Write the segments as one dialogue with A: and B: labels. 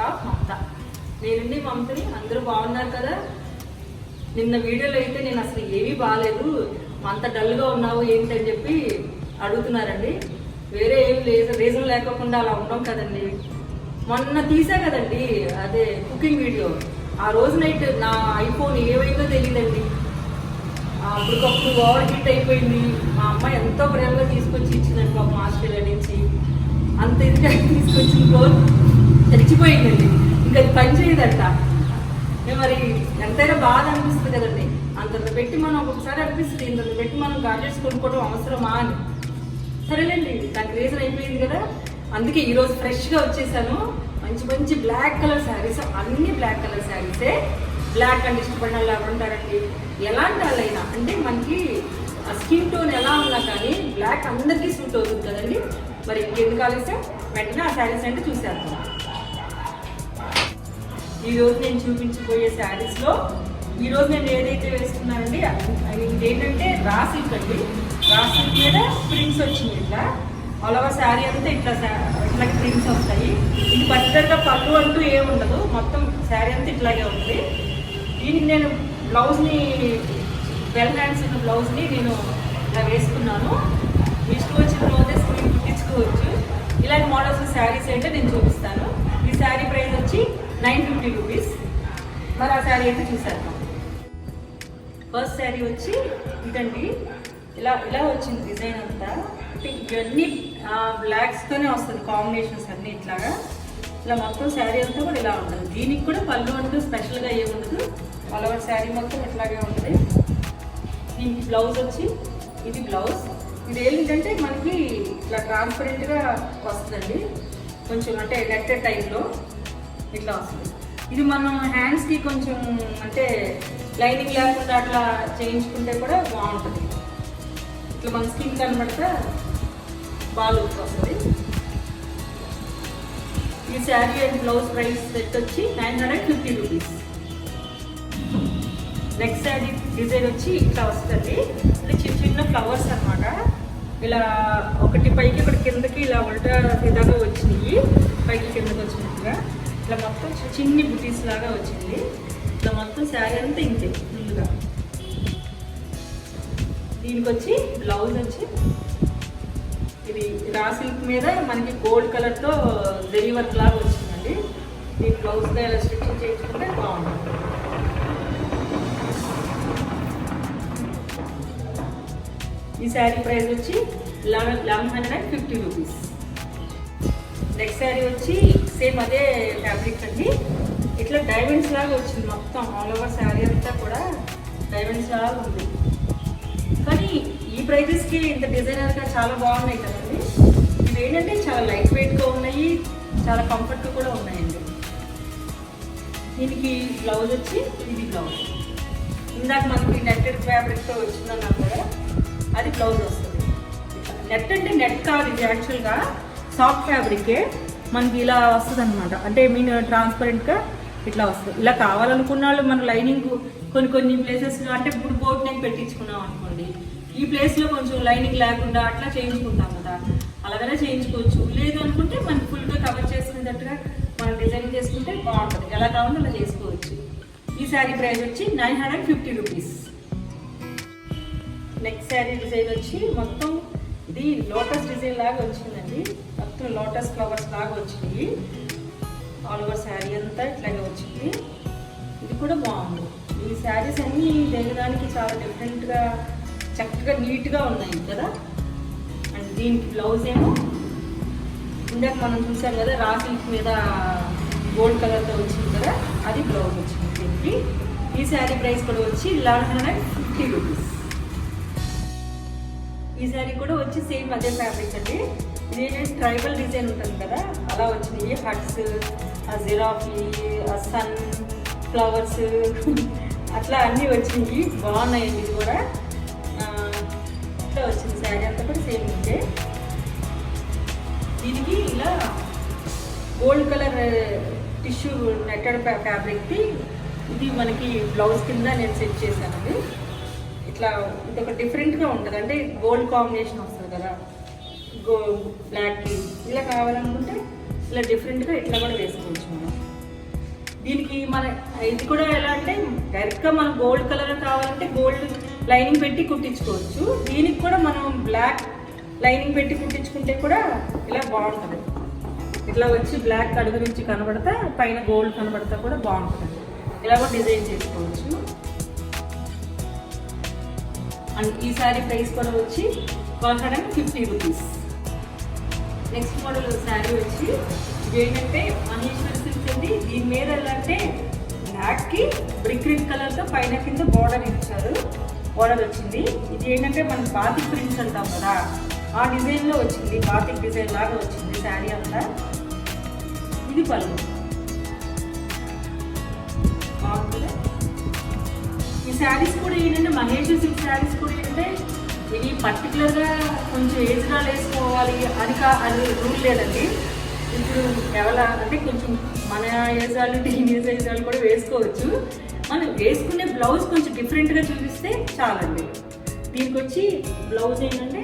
A: Of మమత. నేనండి మమతని. అందరూ బాగున్నారు కదా? నిన్న వీడియోలో అయితే నేను అసలు ఏమీ బాగాలేదు, అంత డల్గా ఉన్నావు ఏంటని చెప్పి అడుగుతున్నారండి. వేరే ఏం రీజన్ లేకుండా అలా ఉన్నాం కదండి. మొన్న తీసా కదండి అదే కుకింగ్ వీడియో, ఆ రోజు నైట్ నా ఐఫోన్ ఏమైందో తెలియదండి. అప్పటికప్పుడు ఓవర్ హీట్ అయిపోయింది. మా అమ్మాయి ఎంతో ప్రేమగా తీసుకొచ్చి ఇచ్చిందండి పాపం ఆస్ట్రేలియా నుంచి. అంత ఇదిగా తీసుకొచ్చిన ఫోన్ తెచ్చిపోయిందండి. ఇంకా అది పని చేయదంట. మరి ఎంతైనా బాధ అనిపిస్తుంది కదండి. అంతంత పెట్టి మనం ఒక్కొక్కసారి అనిపిస్తుంది ఇంత పెట్టి మనం గాడ్జెట్స్ కొనుక్కోవడం అవసరమా అని. సరేలేండి, దానికి రీజన్ అయిపోయింది కదా. అందుకే ఈరోజు ఫ్రెష్గా వచ్చేసాను. మంచి మంచి బ్లాక్ కలర్ శారీస్, అన్ని బ్లాక్ కలర్ శారీసే. బ్లాక్ అంటే ఇష్టపడిన వాళ్ళు ఉంటారండి. ఎలాంటి వాళ్ళైనా అంటే మనకి స్కిన్ టోన్ ఎలా ఉన్నా కానీ బ్లాక్ అందరికీ సూట్ అవుతుంది కదండి. మరి ఇంకెందుకు ఆలస్యం, వెంటనే ఆ శారీస్ అంటే చూసేద్దాం. ఈరోజు నేను చూపించబోయే శారీస్లో ఈరోజు నేను ఏదైతే వేసుకున్నానండి అది ఏంటంటే రా సిల్క్ అండి. రా సిల్క్ మీద ప్రింట్స్ వచ్చింది. ఇట్లా ఆల్ ఓవర్ శారీ అంతా ఇట్లా ప్రింట్స్ వస్తాయి. ఇది పర్టికులర్గా పళ్ళు అంటూ ఏముండదు, మొత్తం శారీ అంతా ఇట్లాగే ఉంటుంది. దీనికి నేను బ్లౌజ్ని వెల్ హ్యాండ్స్ ఉన్న బ్లౌజ్ని నేను ఇలా వేసుకున్నాను. ఇష్టం వచ్చిన రోజెస్ మీరు కుట్టించుకోవచ్చు. ఇలాంటి మోడల్స్ శారీస్ అంటే నేను చూపిస్తాను. ఈ శారీ ప్రైస్ వచ్చి 950 రూపీస్. మరి ఆ శారీ అయితే చూసేద్దాం. ఫస్ట్ శారీ వచ్చి ఇదండి. ఇలా ఇలా వచ్చింది డిజైన్ అంతా. అంటే ఇవన్నీ బ్లాక్స్తోనే వస్తుంది కాంబినేషన్స్ అన్నీ ఇట్లాగా. ఇలా మొత్తం శారీ అంతా కూడా ఇలా ఉంటుంది. దీనికి కూడా పళ్ళు అంటూ స్పెషల్గా ఏముండదు. ఆల్ ఓవర్ శారీ మొత్తం ఇట్లాగే ఉంటుంది. దీనికి బ్లౌజ్ వచ్చి ఇది బ్లౌజ్. ఇది ఏంటంటే మనకి ఇట్లా ట్రాన్స్పరెంట్గా వస్తుందండి. కొంచెం అంటే నెట్టెడ్ టైప్లో ఇట్లా వస్తుంది. ఇది మనం హ్యాండ్స్కి కొంచెం అంటే లైనింగ్ లేకుండా అట్లా చేయించుకుంటే కూడా బాగుంటుంది. ఇట్లా మన స్కిన్ కనబడితే బాగా లుక్ వస్తుంది. ఈ sari and blouse price set వచ్చి 950 రూపీస్. నెక్స్ట్ శారీ డిజైన్ వచ్చి ఇట్లా వస్తుంది. అంటే చిన్న చిన్న ఫ్లవర్స్ అనమాట. ఇలా ఒకటి పైకి ఒకటి కిందకి ఇలా ఉల్టా విధంగా వచ్చినాయి. పైకి కిందకి వచ్చినట్టుగా ఇట్లా మొత్తం చిన్ని బుటీస్ లాగా వచ్చింది. ఇట్లా మొత్తం శారీ అంతా ఇంతే ఫుల్గా. దీనికి వచ్చి బ్లౌజ్ వచ్చి ఇది రా సిల్క్ మీద మనకి గోల్డ్ కలర్తో జరీ వర్క్ లాగా వచ్చిందండి. దీని బ్లౌజ్గా ఇలా స్టిచ్చింగ్ చేయించుకుంటే బాగుంటుంది. ఈ శారీ ప్రైస్ వచ్చి 1150 రూపీస్. నెక్స్ట్ శారీ వచ్చి సేమ్ అదే ఫ్యాబ్రిక్ అండి. ఇట్లా డైమండ్స్ లాగా వచ్చింది మొత్తం. ఆల్ ఓవర్ శారీ అంతా కూడా డైమండ్స్ లాగా ఉంది. కానీ ఈ ప్రైజెస్కి ఇంత డిజైనర్గా చాలా బాగున్నాయి కదండి. ఇవి ఏంటంటే చాలా లైట్ వెయిట్గా ఉన్నాయి, చాలా కంఫర్ట్గా కూడా ఉన్నాయండి. దీనికి బ్లౌజ్ వచ్చి ఇది బ్లౌజ్. ఇందాక మనకి నెట్టెడ్ ఫ్యాబ్రిక్తో వచ్చిందన్నా కూడా అది బ్లౌజ్ వస్తుంది. నెట్ అంటే నెట్ కాదు, ఇది యాక్చువల్గా సాఫ్ట్ ఫ్యాబ్రికే. మనకి ఇలా వస్తుంది అనమాట. అంటే ట్రాన్స్పరెంట్గా ఇట్లా వస్తుంది. ఇలా కావాలనుకున్న వాళ్ళు మన లైనింగ్ కొన్ని ప్లేసెస్లో అంటే ఇప్పుడు బోట్ నెక్ పెట్టించుకున్నాం అనుకోండి, ఈ ప్లేస్లో కొంచెం లైనింగ్ లేకుండా అట్లా చేయించుకుంటాం కదా, అలాగనే చేయించుకోవచ్చు. లేదు అనుకుంటే మనకి ఫుల్గా కవర్ చేసుకునేటట్టుగా మనం డిజైన్ చేసుకుంటే బాగుంటుంది. ఎలా కావాలో అలా చేసుకోవచ్చు. ఈ శారీ ప్రైస్ వచ్చి 950 రూపీస్. నెక్స్ట్ శారీ డిజైన్ వచ్చి మొత్తం ఇది లోటస్ డిజైన్ లాగా వచ్చిందండి. మొత్తం లోటస్ ఫ్లవర్స్ లాగా వచ్చింది. ఆల్ ఓవర్ శారీ అంతా ఇట్లాగే వచ్చింది. ఇది కూడా బాగుంది. ఈ శారీస్ అన్నీ దేగడానికి చాలా డిఫరెంట్గా చక్కగా నీట్గా ఉన్నాయి కదా. అండ్ దీనికి బ్లౌజ్ ఏమో ఇందాక మనం చూసాం కదా రా సిల్క్ మీద గోల్డ్ కలర్తో వచ్చింది కదా, అది బ్లౌజ్ వచ్చింది దీనికి. ఈ శారీ ప్రైస్ కూడా వచ్చి 1150 రూపీస్. ఈ శారీ కూడా వచ్చి సేమ్ అదే ఫ్యాబ్రిక్ అండి. ఇదేంటంటే ట్రైబల్ డిజైన్ ఉంటుంది కదా, అలా వచ్చినాయి. హట్స్, ఆ జిరాఫీ, ఆ సన్ ఫ్లవర్స్ అట్లా అన్నీ వచ్చినాయి. బాగున్నాయండి. ఇది కూడా ఇట్లా వచ్చింది. శారీ అంతా కూడా సేమ్ ఉంటే దీనికి ఇలా గోల్డ్ కలర్ టిష్యూ నెట్టెడ్ ఫ్యాబ్రిక్కి ఇది మనకి బ్లౌజ్ కింద నేను సెట్ చేశానండి. ఇట్లా ఇది ఒక డిఫరెంట్గా ఉంటుంది. అంటే గోల్డ్ కాంబినేషన్ వస్తుంది కదా, బ్లాక్కి ఇలా కావాలనుకుంటే ఇలా డిఫరెంట్గా ఇట్లా కూడా వేసుకోవచ్చు మనం. దీనికి మన ఇది కూడా ఎలా అంటే డైరెక్ట్గా మనం గోల్డ్ కలర్ కావాలంటే గోల్డ్ లైనింగ్ పెట్టి కుట్టించుకోవచ్చు. దీనికి కూడా మనం బ్లాక్ లైనింగ్ పెట్టి కుట్టించుకుంటే కూడా ఇలా బాగుంటుంది. ఇట్లా వచ్చి బ్లాక్ అడుగు నుంచి కనబడతా పైన గోల్డ్ కనబడతా కూడా బాగుంటుంది. ఇలా కూడా డిజైన్ చేసుకోవచ్చు. అండ్ ఈ శారీ ప్రైస్ కూడా వచ్చి 150 రూపీస్. నెక్స్ట్ మోడల్ శారీ వచ్చి ఏంటంటే మహేశ్వరి సిల్క్ అండి. దీని మీద ఎలా అంటే బ్లాక్కి బ్రిక్ రెడ్ కలర్తో పైన కింద బార్డర్ ఇచ్చారు. బార్డర్ వచ్చింది. ఇది ఏంటంటే మనం బాతిక్ ప్రింట్స్ అంటాం కదా, ఆ డిజైన్లో వచ్చింది. బాతిక్ డిజైన్ లాగా వచ్చింది శారీ అంతా. ఇది పళ్ళు. ఈ శారీస్ కూడా ఏంటంటే మహేశ్వరి సిల్క్ శారీస్ కూడా ఏంటంటే ఇవి పర్టికులర్గా కొంచెం ఏజ్ వాళ్ళు వేసుకోవాలి అది రూల్ లేదండి. ఇప్పుడు ఎవరా అంటే కొంచెం మన ఏజ్ వాళ్ళు టీనేజ్ ఏజ్ వాళ్ళు కూడా వేసుకోవచ్చు. మనం వేసుకునే బ్లౌజ్ కొంచెం డిఫరెంట్గా చూపిస్తే చాలండి. దీనికి వచ్చి బ్లౌజ్ ఏంటంటే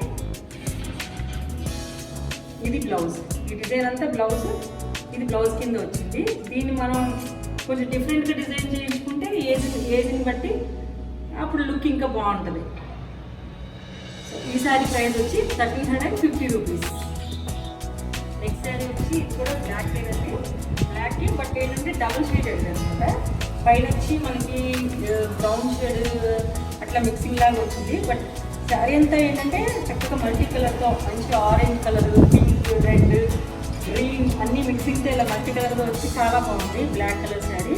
A: ఇది బ్లౌజ్, ఈ డిజైన్ అంతా బ్లౌజ్, ఇది బ్లౌజ్ కింద వచ్చింది. దీన్ని మనం కొంచెం డిఫరెంట్గా డిజైన్ చేయించుకుంటే ఏజ్ని బట్టి అప్పుడు లుక్ ఇంకా బాగుంటుంది. ఈ శారీ ప్రైస్ వచ్చి 1350 రూపీస్. నెక్స్ట్ శారీ వచ్చి ఇది కూడా బ్లాక్ లేదండి. బ్లాక్ బట్ ఏంటంటే డబుల్ షేడెడ్ అనమాట. పైన వచ్చి మనకి బ్రౌన్ షేడ్ అట్లా మిక్సింగ్ లాగా వచ్చింది. బట్ శారీ అంతా ఏంటంటే చక్కగా మల్టీ కలర్తో మంచి orange colour, pink, red, green అన్నీ మిక్సింగ్తో ఇలా మల్టీ కలర్తో వచ్చి చాలా బాగుంది. Black colour sari.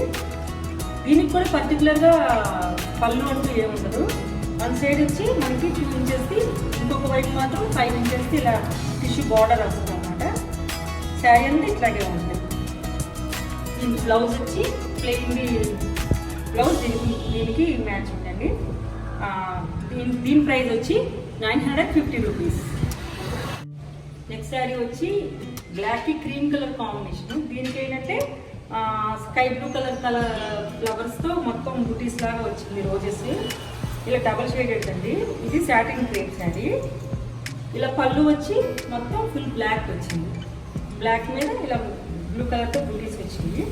A: దీనికి కూడా పర్టికులర్గా పళ్ళు అంటూ ఏముండదు. వన్ సైడ్ వచ్చి మనకి 2 ఇంచెస్కి, ఇంకొక వైపు మాత్రం 5 ఇంచెస్కి ఇలా టిష్యూ బార్డర్ వస్తుంది అనమాట. శారీ అంతా ఇట్లాగే ఉంటుంది. దీనికి బ్లౌజ్ వచ్చి ప్లెయిన్ బ్లౌజ్ దీనికి మ్యాచ్ ఉందండి. దీని ప్రైస్ వచ్చి 950 రూపీస్. నెక్స్ట్ శారీ వచ్చి బ్లాక్కి క్రీమ్ కలర్ కాంబినేషన్. దీనికి ఏంటంటే స్కై బ్లూ కలర్ ఫ్లవర్స్తో మొత్తం బుటీస్ లాగా వచ్చింది, రోజెస్. ఇలా డబల్ షేడెడ్ అండి. ఇది సాటిన్ క్రేప్ శారీ. ఇలా పళ్ళు వచ్చి మొత్తం ఫుల్ బ్లాక్ వచ్చింది. బ్లాక్ మీద ఇలా బ్లూ కలర్తో బుటీస్ వచ్చింది.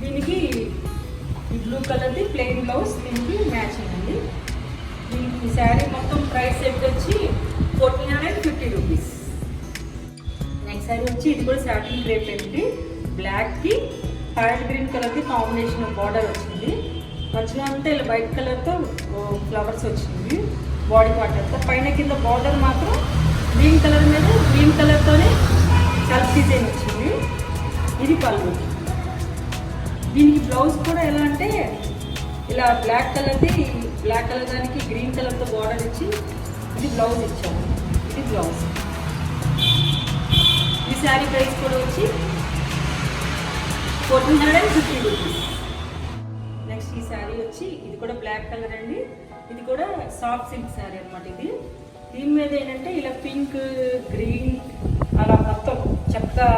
A: దీనికి ఈ బ్లూ కలర్ది ప్లెయిన్ బ్లౌజ్ దీనికి మ్యాచింగ్ అండి. దీనికి శారీ మొత్తం ప్రైస్ సెట్ వచ్చి 1450 రూపీస్. నెక్స్ట్ శారీ వచ్చి ఇది కూడా సాటిన్ క్రేప్ అండి. బ్లాక్కి ప్యారెట్ గ్రీన్ కలర్ది కాంబినేషన్ బార్డర్ వచ్చింది. మధ్యలో అంతా ఇలా వైట్ కలర్తో ఫ్లవర్స్ వచ్చింది బాడీ పార్ట్ అంతా. పైన కింద బార్డర్ మాత్రం గ్రీన్ కలర్ మీద గ్రీన్ కలర్తోనే సెల్ఫ్ డిజైన్ వచ్చింది. ఇది పళ్ళు. దీనికి బ్లౌజ్ కూడా ఎలా అంటే ఇలా బ్లాక్ కలర్ది, బ్లాక్ కలర్ దానికి గ్రీన్ కలర్తో బార్డర్ ఇచ్చి ఇది బ్లౌజ్ ఇచ్చాము. ఇది బ్లౌజ్. ఈ శారీ ప్రైస్ కూడా వచ్చి 1450 రూపీస్. నెక్స్ట్ ఈ శారీ వచ్చి ఇది కూడా బ్లాక్ కలర్ అండి. ఇది కూడా సాఫ్ట్ సిల్క్ శారీ అనమాట. ఇది దీని మీద ఏంటంటే ఇలా పింక్, గ్రీన్ అలా మొత్తం చక్కగా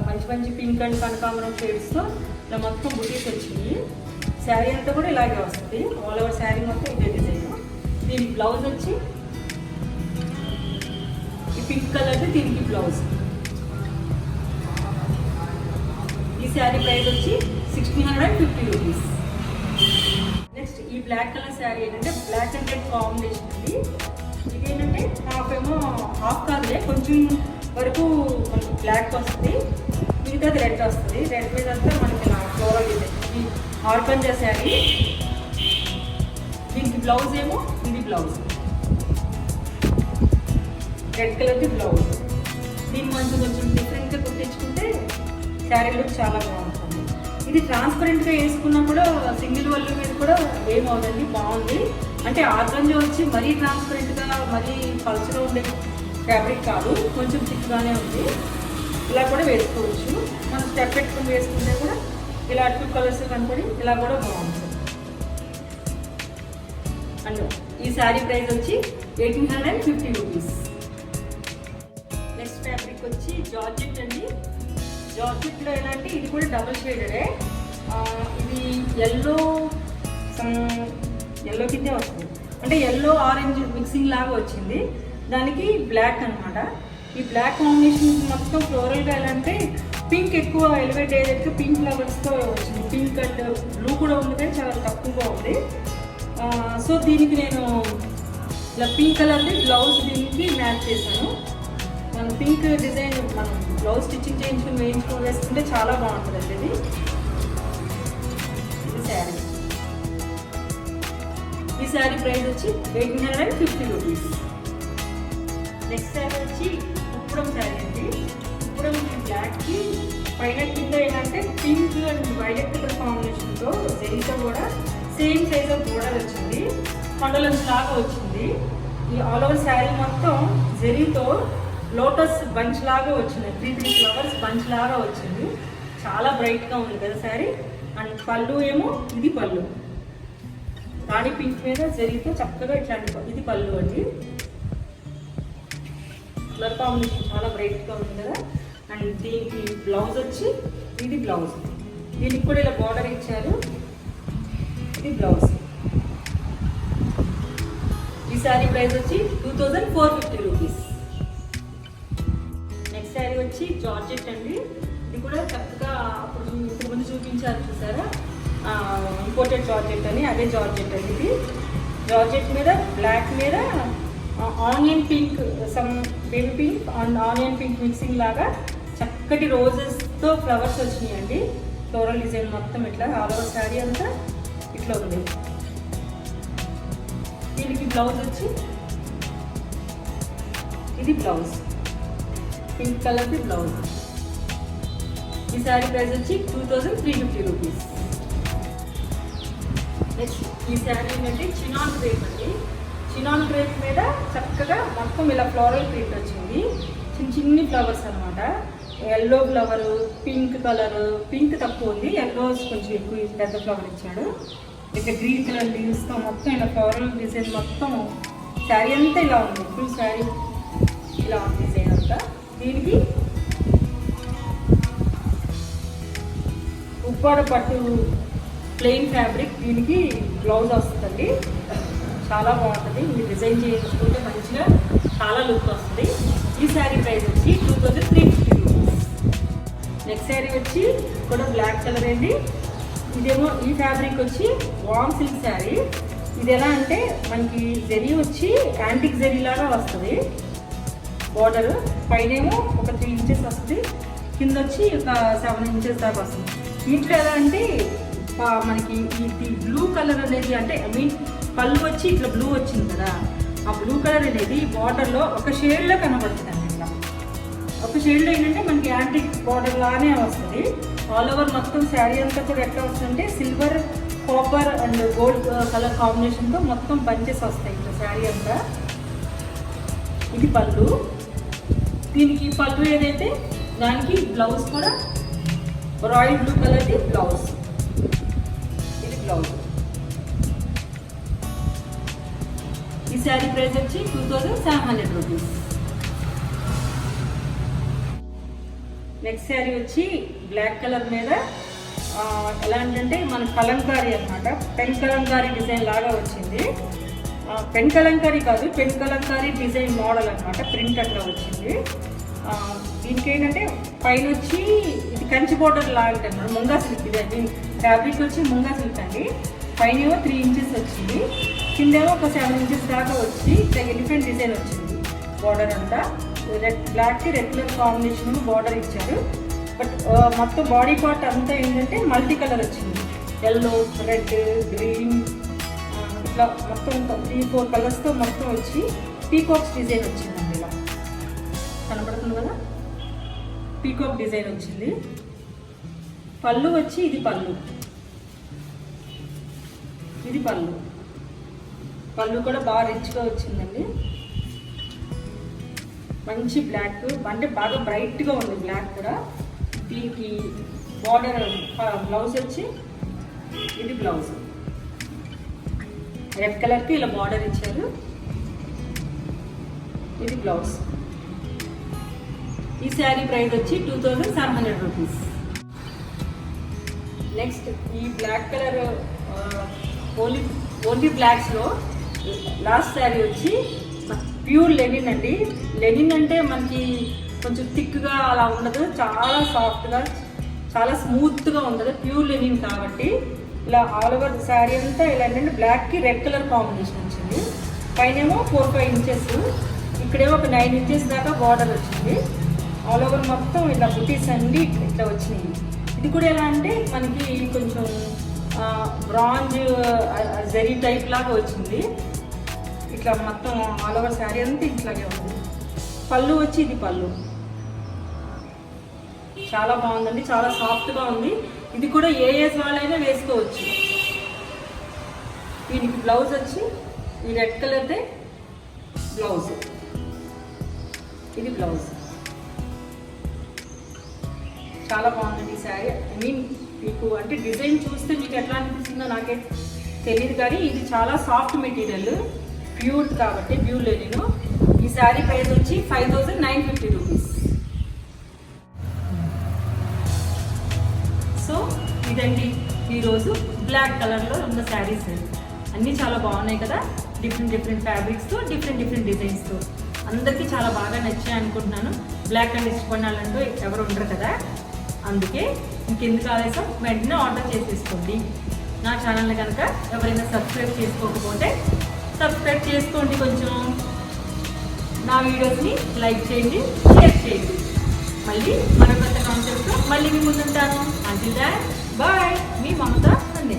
A: మంచి మంచి పింక్ అండ్ కనకాంబరం షేడ్స్తో ఇలా మొత్తం బుటీస్ వచ్చింది. శారీ అంతా కూడా ఇలాగే వస్తుంది. ఆల్ ఓవర్ శారీ మొత్తం ఇదే డిజైన్. దీనికి బ్లౌజ్ వచ్చి ఈ పింక్ కలర్ది దీనికి బ్లౌజ్. ఈ శారీ ప్రైస్ వచ్చి 1650 రూపీస్. నెక్స్ట్ ఈ బ్లాక్ కలర్ శారీ ఏంటంటే బ్లాక్ అండ్ రెడ్ కాంబినేషన్ అండి. ఇది ఏంటంటే హాఫ్ కాదులే, కొంచెం వరకు మనకి బ్లాక్ వస్తుంది, మిగతాది రెడ్ వస్తుంది. రెడ్ మీద అంతా మనకి ఫ్లోరల్ డిజైన్. ఆర్గంజా శారీ. దీనికి బ్లౌజ్ ఏమో ఇది బ్లౌజ్, రెడ్ కలర్ది బ్లౌజ్. దీన్ని కొంచెం డిఫరెంట్గా కుట్టించుకుంటే శారీ లుక్ చాలా బాగుంటుంది. ఇది ట్రాన్స్పరెంట్గా వేసుకున్నా కూడా సింగిల్ వల్ల మీద కూడా ఏమవుతుంది, బాగుంది. అంటే ఆర్గంజా వచ్చి మరీ ట్రాన్స్పరెంట్గా మరీ పల్చగా ఉండే ఫ్యాబ్రిక్ కాదు, కొంచెం థిక్గానే ఉంది. ఇలా కూడా వేసుకోవచ్చు. మనం స్టెప్ పెట్టుకుని వేసుకుంటే కూడా ఇలా 2 కలర్స్ కనపడి ఇలా కూడా బాగుంటుంది. అండ్ ఈ శారీ ప్రైస్ వచ్చి 1850 రూపీస్. నెక్స్ట్ ఫ్యాబ్రిక్ వచ్చి జార్జెట్ అండి. జార్జెట్లో ఎలా అంటే ఇది కూడా డబుల్ షేడెడే. ఇది ఎల్లో కిందే వస్తుంది, అంటే ఎల్లో ఆరెంజ్ మిక్సింగ్ లాగా వచ్చింది. దానికి బ్లాక్ అనమాట. ఈ బ్లాక్ కాంబినేషన్ మొత్తం ఫ్లోరల్గా ఎలా అంటే పింక్ ఎక్కువ ఎలివేట్ అయ్యేది పింక్ ఫ్లవర్స్తో వచ్చింది. పింక్ అండ్ బ్లూ కూడా ఉంది కానీ చాలా తక్కువగా ఉంది. సో దీనికి నేను ఇలా పింక్ కలర్ది బ్లౌజ్ దీనికి మ్యాచ్ చేశాను. మనం పింక్ డిజైన్ మనం బ్లౌజ్ స్టిచ్చింగ్ వేయించుకొని వేసుకుంటే చాలా బాగుంటుంది అండి. ఇది శారీ. ఈ శారీ ప్రైస్ వచ్చి 850 రూపీస్. నెక్స్ట్ శారీ వచ్చి కుప్పడం శారీ అండి. కుప్పడం బ్లాక్కి పైన కింద ఏంటంటే పింక్ అండ్ వైలెట్ కలర్ కాంబినేషన్తో జరీతో కూడా సేమ్ సైజ్ ఆఫ్ బోర్డర్ వచ్చింది. కొండలన్స్ లాగా వచ్చింది. ఈ ఆల్ ఓవర్ శారీ మొత్తం జరీతో లోటస్ బంచ్ లాగా వచ్చింది. 3 ఫ్లవర్స్ బంచ్ లాగా వచ్చింది. చాలా బ్రైట్గా ఉంది కదా శారీ. అండ్ పళ్ళు ఏమో ఇది పళ్ళు రాణి పింక్ మీద జరీతో చక్కగా ఇట్లాంటి ఇది పళ్ళు అండి. కలర్ కాంబినేషన్ చాలా బ్రైట్గా ఉంది కదా. అండ్ దీనికి బ్లౌజ్ వచ్చి ఇది బ్లౌజ్. దీనికి కూడా ఇలా బార్డర్ ఇచ్చారు. ఇది బ్లౌజ్. ఈ శారీ ప్రైస్ వచ్చి 2450 రూపీస్. నెక్స్ట్ శారీ వచ్చి జార్జెట్ అండి. ఇది కూడా చక్కగా అప్పుడు ఇంతకుముందు చూపించారు చూసారా, ఇంపోర్టెడ్ జార్జెట్ అని, అదే జార్జెట్ అండి. ఇది జార్జెట్ మీద బ్లాక్ మీద onion pink, some baby pink and onion pink mixing లాగా చక్కటి రోజెస్తో ఫ్లవర్స్ వచ్చినాయండి. ఫ్లోరల్ డిజైన్ మొత్తం ఇట్లా ఆల్ ఓవర్ శారీ అంతా ఇట్లా ఉంది. దీనికి బ్లౌజ్ వచ్చి ఇది బ్లౌజ్, పింక్ కలర్ది బ్లౌజ్. ఈ శారీ ప్రైస్ వచ్చి 2350 రూపీస్. నెక్స్ట్ ఈ శారీ ఏంటంటే చినాన్ క్రేప్ అండి. చినాన్ క్రేప్ మీద చక్కగా మొత్తం ఇలా ఫ్లోరల్ ప్రింట్ వచ్చింది. చిన్ని ఫ్లవర్స్ అనమాట. Yellow flower, pink colour, pink తక్కువ ఉంది, ఎల్లో కొంచెం ఎక్కువ పెద్ద ఫ్లవర్ ఇచ్చాడు. ఇక గ్రీన్ కలర్ లీవ్స్తో మొత్తం ఇలా ఫ్లోరల్ డిజైన్ మొత్తం శారీ అంతా ఇలా ఉంది. ఫుల్ శారీ ఇలా ఉంది డిజైన్ అంతా. దీనికి ఉప్పాడ పట్టు ప్లెయిన్ ఫ్యాబ్రిక్, దీనికి బ్లౌజ్ వస్తుందండి. చాలా బాగుంటుంది. మీరు డిజైన్ చేయించుకుంటే మంచిగా చాలా లుక్ వస్తుంది. ఈ శారీ ప్రైస్ వచ్చి 2350 రూపీస్. నెక్స్ట్ శారీ వచ్చి కూడా బ్లాక్ కలర్ అండి. ఇదేమో ఈ ఫ్యాబ్రిక్ వచ్చి వామ్ సిల్క్ శారీ. ఇది ఎలా అంటే మనకి జరీ వచ్చి యాంటిక్ జరీ లాగా వస్తుంది. బార్డర్ పైనేమో ఒక 3 ఇంచెస్ వస్తుంది, కింద వచ్చి ఒక 7 ఇంచెస్ దాకా వస్తుంది. వీటిలో ఎలా అంటే మనకి ఇది బ్లూ కలర్ అనేది, అంటే ఐ మీన్ పళ్ళు వచ్చి ఇట్లా బ్లూ వచ్చింది కదా, ఆ బ్లూ కలర్ అనేది బార్డర్లో ఒక షేడ్లో కనబడుతుంది అండి. ఇట్లా ఒక షేడ్లో ఏంటంటే మనకి యాంటిక్ బార్డర్ లానే వస్తుంది. ఆల్ ఓవర్ మొత్తం శారీ అంతా కూడా ఎట్లా వస్తుందంటే silver, copper and gold colour కాంబినేషన్తో మొత్తం బంచెస్ వస్తాయి ఇట్లా శారీ అంతా. ఇది పళ్ళు. దీనికి పళ్ళు ఏదైతే దానికి బ్లౌజ్ కూడా రాయల్ బ్లూ కలర్ది బ్లౌజ్. ఇది బ్లౌజ్. ఈ శారీ ప్రైస్ వచ్చి 2700 రూపీస్. నెక్స్ట్ శారీ వచ్చి బ్లాక్ కలర్ మీద ఎలా అంటే మన కలంకారీ అనమాట, పెన్ కలంకారీ డిజైన్ లాగా వచ్చింది. పెన్ కలంకారీ కాదు, పెన్ కలంకారీ డిజైన్ మోడల్ అనమాట, ప్రింట్ అట్లా వచ్చింది. దీనికి ఏంటంటే పైన వచ్చి ఇది కంచి బోర్డర్ లాగా అనమాట, ముంగా సిల్క్. ఇది దీని ఫ్యాబ్రిక్ వచ్చి ముంగా సిల్క్ అండి. పైన ఏమో 3 ఇంచెస్ వచ్చింది, కిందేమో ఒక 7 ఇంచెస్ దాకా వచ్చి ఇట్లా ఎలిఫెంట్ డిజైన్ వచ్చింది. బార్డర్ అంతా రెడ్, బ్లాక్కి రెడ్ కలర్ కాంబినేషన్ బార్డర్ ఇచ్చారు. బట్ మొత్తం బాడీ పార్ట్ అంతా ఏంటంటే మల్టీ కలర్ వచ్చింది. ఎల్లో, రెడ్, గ్రీన్, ఇట్లా మొత్తం 3-4 కలర్స్తో మొత్తం వచ్చి పీకాక్స్ డిజైన్ వచ్చిందండి. ఇలా కనబడుతుంది కదా, పీకాక్ డిజైన్ వచ్చింది. పళ్ళు వచ్చి ఇది పళ్ళు, ఇది పళ్ళు. పళ్ళు కూడా బాగా రిచ్గా వచ్చిందండి. మంచి బ్లాక్, అంటే బాగా బ్రైట్గా ఉంది బ్లాక్ కూడా. దీనికి బార్డర్ బ్లౌజ్ వచ్చి ఇది బ్లౌజ్, రెడ్ కలర్కి ఇలా బార్డర్ ఇచ్చారు. ఇది బ్లౌజ్. ఈ శారీ ప్రైస్ వచ్చి 2700 రూపీస్. నెక్స్ట్ ఈ బ్లాక్ కలర్ ఓన్లీ బ్లాక్స్లో లాస్ట్ శారీ వచ్చి ప్యూర్ లెనిన్ అండి. లెనిన్ అంటే మనకి కొంచెం థిక్గా అలా ఉండదు, చాలా సాఫ్ట్గా చాలా స్మూత్గా ఉండదు, ప్యూర్ లెనిన్ కాబట్టి. ఇలా ఆల్ ఓవర్ శారీ అంతా ఇలా ఏంటంటే బ్లాక్కి రెడ్ కలర్ కాంబినేషన్ వచ్చింది. పైనేమో 4-5 ఇంచెస్, ఇక్కడేమో ఒక 9 ఇంచెస్ దాకా బార్డర్ వచ్చింది. ఆల్ ఓవర్ మొత్తం ఇలా బుటీస్ అన్ని ఇట్లా వచ్చినాయి. ఇది కూడా ఎలా అంటే మనకి కొంచెం బ్రాంజ్ జరీ టైప్ లాగా వచ్చింది. ఇట్లా మొత్తం ఆల్ ఓవర్ శారీ అంతా ఇట్లాగే ఉంది. పళ్ళు వచ్చి ఇది పళ్ళు చాలా బాగుందండి, చాలా సాఫ్ట్గా ఉంది. ఇది కూడా ఏ ఏజ్ వాళ్ళైనా వేసుకోవచ్చు. దీనికి బ్లౌజ్ వచ్చి ఈ రెడ్ కలర్దే బ్లౌజ్, ఇది బ్లౌజ్. చాలా బాగుందండి ఈ శారీ. ఐ మీన్ మీకు అంటే డిజైన్ చూస్తే మీకు ఎట్లా అనిపిస్తుందో నాకే తెలియదు, కానీ ఇది చాలా సాఫ్ట్ మెటీరియల్, ప్యూర్ కాబట్టి, ప్యూర్ లెనిన్. ఈ శారీ ప్రైస్ వచ్చి 5950 రూపీస్. సో ఇదండి ఈరోజు బ్లాక్ కలర్లో ఉన్న శారీస్. అన్నీ చాలా బాగున్నాయి కదా, డిఫరెంట్ ఫ్యాబ్రిక్స్తో, డిఫరెంట్ డిజైన్స్తో. అందరికీ చాలా బాగా నచ్చాయి అనుకుంటున్నాను. బ్లాక్ అండ్ ఇష్టపడిన వాళ్ళంటూ ఎవరు ఉండరు కదా, అందుకే ఇంకెందుకు ఆలస్యం వెంటనే ఆర్డర్ చేసేసుకోండి. నా ఛానల్ని కనుక ఎవరైనా సబ్స్క్రైబ్ చేసుకోకపోతే సబ్స్క్రైబ్ చేసుకోండి. కొంచెం నా వీడియోస్ని లైక్ చేయండి, షేర్ చేయండి. మళ్ళీ మరొక కాన్సెప్ట్తో మళ్ళీ మీ ముందుంటాను. అంటిల్ దాట్ బాయ్, మీ మమత సండే.